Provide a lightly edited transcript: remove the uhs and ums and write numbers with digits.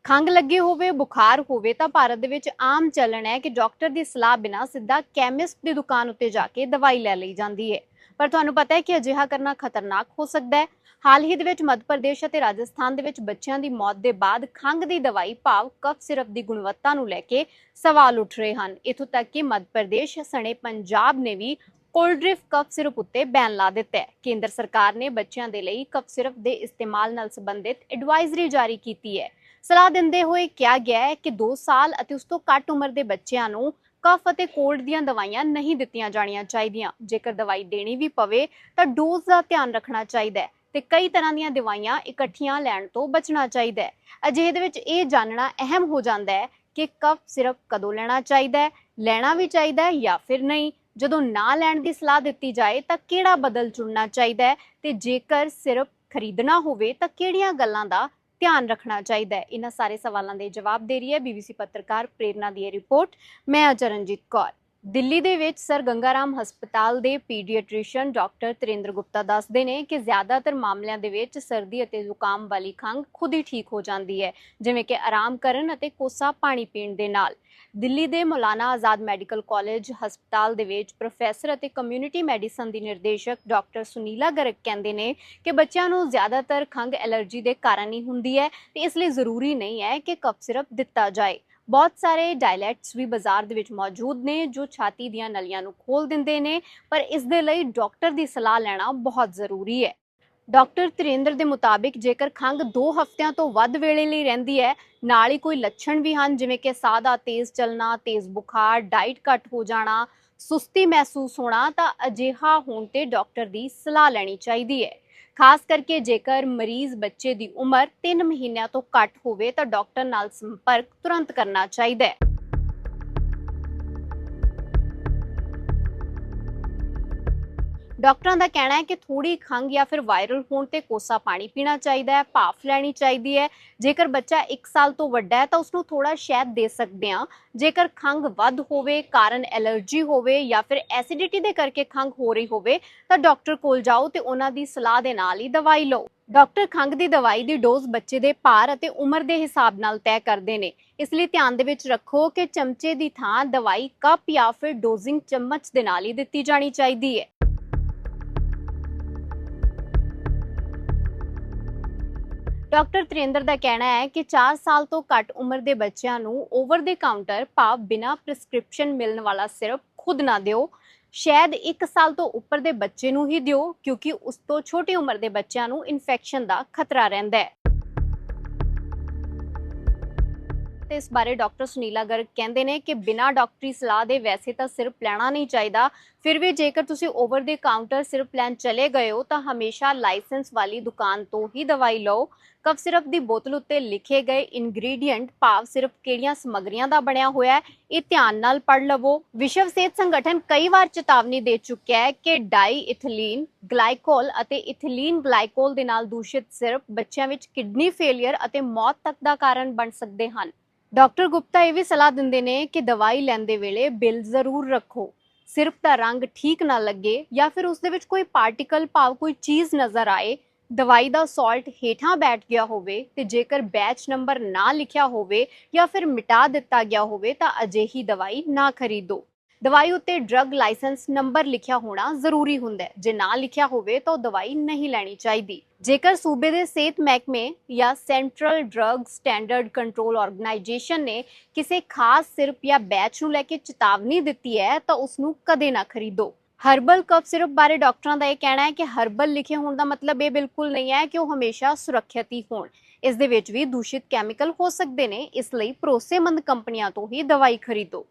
ਖੰਘ ਲੱਗੀ ਹੋਵੇ, ਬੁਖਾਰ ਹੋਵੇ ਤਾਂ ਭਾਰਤ ਦੇ ਵਿੱਚ ਆਮ ਚੱਲਣ ਹੈ ਕਿ ਡਾਕਟਰ ਦੀ ਸਲਾਹ ਬਿਨਾਂ ਸਿੱਧਾ ਕੈਮਿਸਟ ਦੀ ਦੁਕਾਨ ਉੱਤੇ ਜਾ ਕੇ ਦਵਾਈ ਲੈ ਲਈ ਜਾਂਦੀ ਹੈ। ਪਰ ਤੁਹਾਨੂੰ ਪਤਾ ਹੈ ਕਿ ਅਜਿਹਾ ਕਰਨਾ ਖਤਰਨਾਕ ਹੋ ਸਕਦਾ ਹੈ। ਹਾਲ ਹੀ ਦੇ ਵਿੱਚ ਮੱਧ ਪ੍ਰਦੇਸ਼ ਅਤੇ ਰਾਜਸਥਾਨ ਦੇ ਵਿੱਚ ਬੱਚਿਆਂ ਦੀ ਮੌਤ ਦੇ ਬਾਅਦ ਖੰਘ ਦੀ ਦਵਾਈ ਭਾਵ ਕਫ ਸਿਰਪ ਦੀ ਗੁਣਵੱਤਾ ਨੂੰ ਲੈ ਕੇ ਸਵਾਲ ਉੱਠ ਰਹੇ ਹਨ। ਇੱਥੋਂ ਤੱਕ ਕਿ ਮੱਧ ਪ੍ਰਦੇਸ਼ ਸਣੇ ਪੰਜਾਬ ਨੇ ਵੀ ਕੋਲਡ੍ਰਿਫ ਕਫ ਸਿਰਪ ਉੱਤੇ ਬੈਨ ਲਾ ਦਿੱਤਾ ਹੈ। ਕੇਂਦਰ ਸਰਕਾਰ ਨੇ ਬੱਚਿਆਂ ਦੇ ਲਈ ਕਫ ਸਿਰਪ ਦੇ ਇਸਤੇਮਾਲ ਨਾਲ ਸੰਬੰਧਿਤ ਐਡਵਾਈਜ਼ਰੀ ਜਾਰੀ ਕੀਤੀ ਹੈ। ਸਲਾਹ ਦਿੰਦੇ ਹੋਏ ਕਿਹਾ ਗਿਆ ਹੈ ਕਿ 2 ਸਾਲ ਅਤੇ ਉਸ ਤੋਂ ਘੱਟ ਉਮਰ ਦੇ ਬੱਚਿਆਂ ਨੂੰ ਕਫ ਅਤੇ ਕੋਲਡ ਦੀਆਂ ਦਵਾਈਆਂ ਨਹੀਂ ਦਿੱਤੀਆਂ ਜਾਣੀਆਂ ਚਾਹੀਦੀਆਂ। ਜੇਕਰ ਦਵਾਈ ਦੇਣੀ ਵੀ ਪਵੇ ਤਾਂ ਡੋਜ਼ ਦਾ ਧਿਆਨ ਰੱਖਣਾ ਚਾਹੀਦਾ ਹੈ ਤੇ ਕਈ ਤਰ੍ਹਾਂ ਦੀਆਂ ਦਵਾਈਆਂ ਇਕੱਠੀਆਂ ਲੈਣ ਤੋਂ ਬਚਣਾ ਚਾਹੀਦਾ ਹੈ। ਅਜਿਹੇ ਦੇ ਵਿੱਚ ਇਹ ਜਾਣਨਾ ਅਹਿਮ ਹੋ ਜਾਂਦਾ ਹੈ ਕਿ ਕਫ ਸਿਰਪ ਕਦੋਂ ਲੈਣਾ ਚਾਹੀਦਾ ਹੈ, ਲੈਣਾ ਵੀ ਚਾਹੀਦਾ ਹੈ ਜਾਂ ਫਿਰ ਨਹੀਂ। ਜਦੋਂ ਨਾ ਲੈਣ ਦੀ ਸਲਾਹ ਦਿੱਤੀ ਜਾਏ ਤਾਂ ਕਿਹੜਾ ਬਦਲ ਚੁਣਨਾ ਚਾਹੀਦਾ ਹੈ ਤੇ ਜੇਕਰ ਸਿਰਪ ਖਰੀਦਣਾ ਹੋਵੇ ਤਾਂ ਕਿਹੜੀਆਂ ਗੱਲਾਂ ਦਾ ਧਿਆਨ ਰੱਖਣਾ ਚਾਹੀਦਾ ਹੈ। ਇਹਨਾਂ ਸਾਰੇ ਸਵਾਲਾਂ ਦੇ ਜਵਾਬ ਦੇ ਰਹੀ ਹੈ BBC ਪੱਤਰਕਾਰ ਪ੍ਰੇਰਨਾ ਦੀ ਇਹ ਰਿਪੋਰਟ। ਮੈਂ ਹਾਂ ਚਰਨਜੀਤ ਕੌਰ। ਦਿੱਲੀ ਦੇ ਵਿੱਚ ਸਰ ਗੰਗਾ ਰਾਮ ਹਸਪਤਾਲ ਦੇ ਪੀਡੀਆਟ੍ਰੀਸ਼ੀਅਨ ਡਾਕਟਰ ਤਰਿੰਦਰ ਗੁਪਤਾ ਦੱਸਦੇ ਨੇ ਕਿ ਜ਼ਿਆਦਾਤਰ ਮਾਮਲਿਆਂ ਦੇ ਵਿੱਚ ਸਰਦੀ ਅਤੇ ਜ਼ੁਕਾਮ ਵਾਲੀ ਖੰਘ ਖੁਦ ਹੀ ਠੀਕ ਹੋ ਜਾਂਦੀ ਹੈ, ਜਿਵੇਂ ਕਿ ਆਰਾਮ ਕਰਨ ਅਤੇ ਕੋਸਾ ਪਾਣੀ ਪੀਣ ਦੇ ਨਾਲ। ਦਿੱਲੀ ਦੇ ਮੌਲਾਨਾ ਆਜ਼ਾਦ ਮੈਡੀਕਲ ਕਾਲਜ ਹਸਪਤਾਲ ਦੇ ਵਿੱਚ ਪ੍ਰੋਫੈਸਰ ਅਤੇ ਕਮਿਊਨਿਟੀ ਮੈਡੀਸਨ ਦੀ ਨਿਰਦੇਸ਼ਕ ਡਾਕਟਰ ਸੁਨੀਲਾ ਗਰਗ ਕਹਿੰਦੇ ਨੇ ਕਿ ਬੱਚਿਆਂ ਨੂੰ ਜ਼ਿਆਦਾਤਰ ਖੰਘ ਐਲਰਜੀ ਦੇ ਕਾਰਨ ਹੀ ਹੁੰਦੀ ਹੈ ਤੇ ਇਸ ਲਈ ਜ਼ਰੂਰੀ ਨਹੀਂ ਹੈ ਕਿ ਕਫ ਸਿਰਪ ਦਿੱਤਾ ਜਾਏ। ਬਹੁਤ ਸਾਰੇ ਡਾਇਲੈਟਸ ਵੀ ਬਾਜ਼ਾਰ ਦੇ ਵਿੱਚ ਮੌਜੂਦ ਨੇ ਜੋ ਛਾਤੀ ਦੀਆਂ ਨਲੀਆਂ ਨੂੰ ਖੋਲ ਦਿੰਦੇ ਨੇ, ਪਰ ਇਸ ਦੇ ਲਈ ਡਾਕਟਰ ਦੀ ਸਲਾਹ ਲੈਣਾ ਬਹੁਤ ਜ਼ਰੂਰੀ ਹੈ। ਡਾਕਟਰ ਤਰਿੰਦਰ ਦੇ ਮੁਤਾਬਿਕ ਜੇਕਰ ਖੰਘ 2 ਹਫ਼ਤਿਆਂ ਤੋਂ ਵੱਧ ਵੇਲੇ ਲਈ ਰਹਿੰਦੀ ਹੈ, ਨਾਲ ਹੀ ਕੋਈ ਲੱਛਣ ਵੀ ਹਨ ਜਿਵੇਂ ਕਿ ਸਾਹ ਦਾ ਤੇਜ਼ ਚੱਲਣਾ, ਤੇਜ਼ ਬੁਖਾਰ, ਡਾਈਟ ਘੱਟ ਹੋ ਜਾਣਾ, ਸੁਸਤੀ ਮਹਿਸੂਸ ਹੋਣਾ, ਤਾਂ ਅਜਿਹਾ ਹੋਣ ਤੇ ਡਾਕਟਰ ਦੀ ਸਲਾਹ ਲੈਣੀ ਚਾਹੀਦੀ ਹੈ। ਖਾਸ ਕਰਕੇ ਜੇਕਰ ਮਰੀਜ਼ ਬੱਚੇ ਦੀ ਉਮਰ 3 ਮਹੀਨਿਆਂ ਤੋਂ ਘੱਟ ਹੋਵੇ ਤਾਂ ਡਾਕਟਰ ਨਾਲ ਸੰਪਰਕ ਤੁਰੰਤ ਕਰਨਾ ਚਾਹੀਦਾ ਹੈ। ਡਾਕਟਰਾਂ ਦਾ ਕਹਿਣਾ ਹੈ ਕਿ ਥੋੜੀ ਖੰਘ ਜਾਂ ਫਿਰ ਵਾਇਰਲ ਹੋਣ ਤੇ ਕੋਸਾ ਪਾਣੀ ਪੀਣਾ ਚਾਹੀਦਾ ਹੈ, ਭਾਫ਼ ਲੈਣੀ ਚਾਹੀਦੀ ਹੈ। ਜੇਕਰ ਬੱਚਾ 1 ਸਾਲ ਤੋਂ ਵੱਡਾ ਹੈ ਤਾਂ ਉਸਨੂੰ ਥੋੜਾ ਸ਼ਹਿਦ ਦੇ ਸਕਦੇ ਹਾਂ। ਜੇਕਰ ਖੰਘ ਵੱਧ ਹੋਵੇ, ਕਾਰਨ ਐਲਰਜੀ ਹੋਵੇ ਜਾਂ ਫਿਰ ਐਸਿਡਿਟੀ ਦੇ ਕਰਕੇ ਖੰਘ ਹੋ ਰਹੀ ਹੋਵੇ ਤਾਂ ਡਾਕਟਰ ਕੋਲ ਜਾਓ ਤੇ ਉਹਨਾਂ ਦੀ ਸਲਾਹ ਦੇ ਨਾਲ ਹੀ ਦਵਾਈ ਲਓ। ਡਾਕਟਰ ਖੰਘ ਦੀ ਦਵਾਈ ਦੀ ਡੋਜ਼ ਬੱਚੇ ਦੇ ਭਾਰ ਅਤੇ ਉਮਰ ਦੇ ਹਿਸਾਬ ਨਾਲ ਤੈਅ ਕਰਦੇ ਨੇ। ਇਸ ਲਈ ਧਿਆਨ ਦੇ ਵਿੱਚ ਰੱਖੋ ਕਿ ਚਮਚੇ ਦੀ ਥਾਂ ਦਵਾਈ ਕੱਪ ਜਾਂ ਫਿਰ ਡੋਜ਼ਿੰਗ ਚਮਚ ਦੇ ਨਾਲ ਹੀ ਦਿੱਤੀ ਜਾਣੀ ਚਾਹੀਦੀ ਹੈ। ਡਾਕਟਰ ਤਰਿੰਦਰ ਦਾ ਕਹਿਣਾ ਹੈ ਕਿ 4 ਸਾਲ ਤੋਂ ਘੱਟ ਉਮਰ ਦੇ ਬੱਚਿਆਂ ਨੂੰ ਓਵਰ ਦੇ ਕਾਊਂਟਰ ਭਾਵ ਬਿਨਾਂ ਪ੍ਰਿਸਕ੍ਰਿਪਸ਼ਨ ਮਿਲਣ ਵਾਲਾ ਸਿਰਪ ਖੁਦ ਨਾ ਦਿਓ। ਸ਼ਾਇਦ 1 ਸਾਲ ਤੋਂ ਉੱਪਰ ਦੇ ਬੱਚੇ ਨੂੰ ਹੀ ਦਿਓ ਕਿਉਂਕਿ ਉਸ ਤੋਂ ਛੋਟੀ ਉਮਰ ਦੇ ਬੱਚਿਆਂ ਨੂੰ ਇਨਫੈਕਸ਼ਨ ਦਾ ਖਤਰਾ ਰਹਿੰਦਾ ਹੈ। ਤੇ ਇਸ ਬਾਰੇ ਡਾਕਟਰ ਸੁਨੀਲਾ ਗਰਗ ਕਹਿੰਦੇ ਨੇ ਕਿ ਬਿਨਾਂ ਡਾਕਟਰੀ ਸਲਾਹ ਦੇ ਵੈਸੇ ਤਾਂ ਸਿਰਪ ਲੈਣਾ ਨਹੀਂ ਚਾਹੀਦਾ। ਫਿਰ ਵੀ ਜੇਕਰ ਤੁਸੀਂ ਓਵਰ ਦੇ ਕਾਊਂਟਰ ਸਿਰਪ ਲੈਣ ਚਲੇ ਗਏ ਹੋ ਤਾਂ ਹਮੇਸ਼ਾ ਲਾਇਸੈਂਸ ਵਾਲੀ ਦੁਕਾਨ ਤੋਂ ਹੀ ਦਵਾਈ ਲਓ। ਕਫ ਸਿਰਪ ਦੀ ਬੋਤਲ ਉੱਤੇ ਲਿਖੇ ਗਏ ਇਨਗਰੀਡੀਐਂਟ ਭਾਵ ਸਿਰਪ ਕਿਹੜੀਆਂ ਸਮੱਗਰੀਆਂ ਦਾ ਬਣਿਆ ਹੋਇਆ ਹੈ ਇਹ ਧਿਆਨ ਨਾਲ ਪੜ੍ਹ ਲਵੋ। ਵਿਸ਼ਵ ਸਿਹਤ ਸੰਗਠਨ ਕਈ ਵਾਰ ਚੇਤਾਵਨੀ ਦੇ ਚੁੱਕਿਆ ਹੈ ਕਿ ਡਾਈ ਇਥਿਲੀਨ ਗਲਾਈਕੋਲ ਅਤੇ ਇਥਿਲੀਨ ਗਲਾਈਕੋਲ ਦੇ ਨਾਲ ਦੂਸ਼ਿਤ ਸਿਰਪ ਬੱਚਿਆਂ ਵਿੱਚ ਕਿਡਨੀ ਫੇਲਿਅਰ ਅਤੇ ਮੌਤ ਤੱਕ ਦਾ ਕਾਰਨ ਬਣ ਸਕਦੇ ਹਨ। ਡਾਕਟਰ ਗੁਪਤਾ ਇਹ ਵੀ ਸਲਾਹ ਦਿੰਦੇ ਨੇ ਕਿ ਦਵਾਈ ਲੈਂਦੇ ਵੇਲੇ ਬਿੱਲ ਜ਼ਰੂਰ ਰੱਖੋ। ਸਿਰਪ ਦਾ ਰੰਗ ਠੀਕ ਨਾ ਲੱਗੇ ਜਾਂ ਫਿਰ ਉਸ ਦੇ ਵਿੱਚ ਕੋਈ ਪਾਰਟੀਕਲ ਭਾਵ ਕੋਈ ਚੀਜ਼ ਨਜ਼ਰ ਆਏ, ਦਵਾਈ ਦਾ ਸਾਲਟ ਹੇਠਾਂ ਬੈਠ ਗਿਆ ਹੋਵੇ ਤੇ ਜੇਕਰ ਬੈਚ ਨੰਬਰ ਨਾ ਲਿਖਿਆ ਹੋਵੇ ਜਾਂ ਫਿਰ ਮਿਟਾ ਦਿੱਤਾ ਗਿਆ ਹੋਵੇ ਤਾਂ ਅਜਿਹੀ ਦਵਾਈ ਨਾ ਖਰੀਦੋ। ਦਵਾਈ ਉੱਤੇ ਡਰੱਗ ਲਾਇਸੈਂਸ ਨੰਬਰ ਲਿਖਿਆ ਹੋਣਾ ਜ਼ਰੂਰੀ ਹੁੰਦਾ ਹੈ। ਜੇ ਨਾ ਲਿਖਿਆ ਹੋਵੇ ਤਾਂ ਉਹ ਦਵਾਈ ਨਹੀਂ ਲੈਣੀ ਚਾਹੀਦੀ। ਜੇਕਰ ਸੂਬੇ ਦੇ ਸਿਹਤ ਮਹਿਕਮੇ ਜਾਂ central drug standard control organisation ਨੇ ਕਿਸੇ ਖਾਸ ਸਿਰਪ ਜਾਂ ਬੈਚ ਨੂੰ ਲੈ ਕੇ ਚੇਤਾਵਨੀ ਦਿੱਤੀ ਹੈ ਤਾਂ ਉਸ ਨੂੰ ਕਦੇ ਨਾ ਖਰੀਦੋ। ਹਰਬਲ ਕਫ ਸਿਰਪ ਬਾਰੇ ਡਾਕਟਰਾਂ ਦਾ ਇਹ ਕਹਿਣਾ ਹੈ ਕਿ ਹਰਬਲ ਲਿਖੇ ਹੋਣ ਦਾ ਮਤਲਬ ਇਹ ਬਿਲਕੁਲ ਨਹੀਂ ਹੈ ਕਿ ਉਹ ਹਮੇਸ਼ਾ ਸੁਰੱਖਿਅਤ ਹੀ ਹੋਣ। ਇਸ ਦੇ ਵਿੱਚ ਵੀ ਦੂਸ਼ਿਤ ਕੈਮੀਕਲ ਹੋ ਸਕਦੇ ਨੇ, ਇਸ ਲਈ ਭਰੋਸੇਮੰਦ ਕੰਪਨੀਆਂ ਤੋਂ ਹੀ ਦਵਾਈ ਖਰੀਦੋ।